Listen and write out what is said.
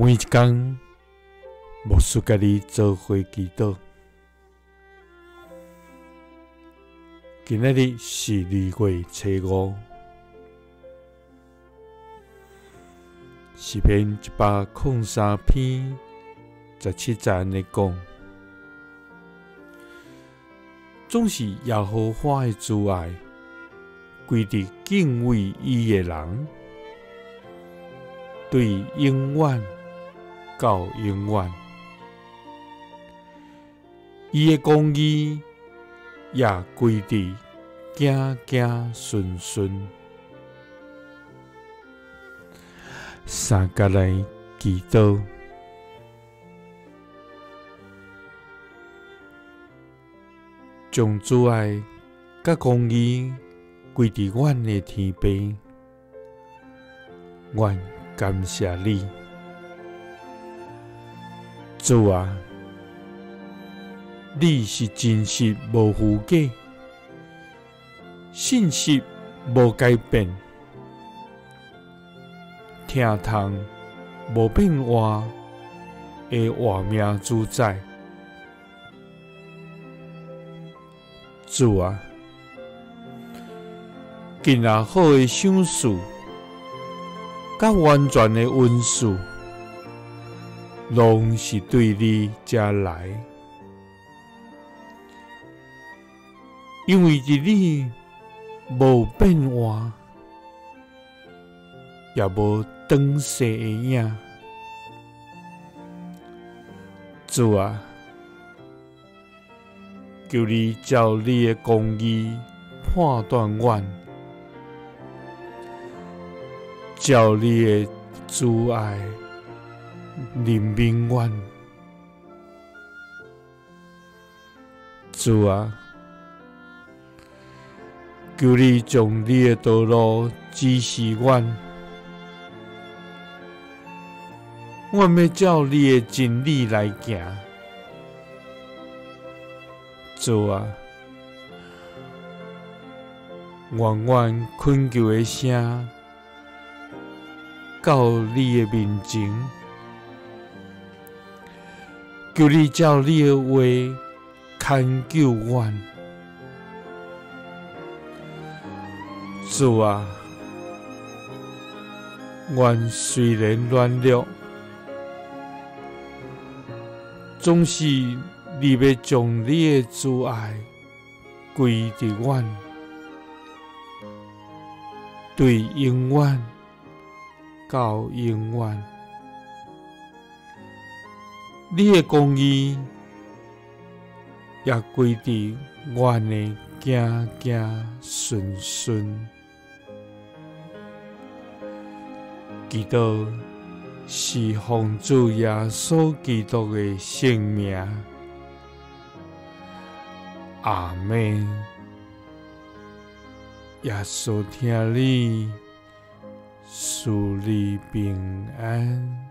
每一天，牧师甲你做伙祈祷。今仔日是2月初5，诗篇103篇17节安尼讲：总是耶和华的慈爱，归伫敬畏伊的人，对永远到永远。伊的公义也归伫行行顺顺。三甲来祈祷，将主爱甲公义归伫阮的天父，阮感谢你，主啊！你是真实无虚假，信实无改变，听通无变化的活命主宰。主啊，今仔好的赏赐，甲完全的恩赐，拢是对你才来。因为伫你无变化，也无转世的影。主啊，求你照你的公义判断阮，照你的慈爱怜悯阮。主啊，求你将你的道路指示阮，阮要照你的真理来行。主啊，愿阮恳求的声到你的面前，求你照你的话牵救阮。主啊，阮虽然软弱，总是你要将你的慈爱归伫阮，对永远到永远。你的公义也归伫阮的行行顺顺。祈祷是奉主耶稣基督的圣名，阿们。耶稣听你，赐你平安。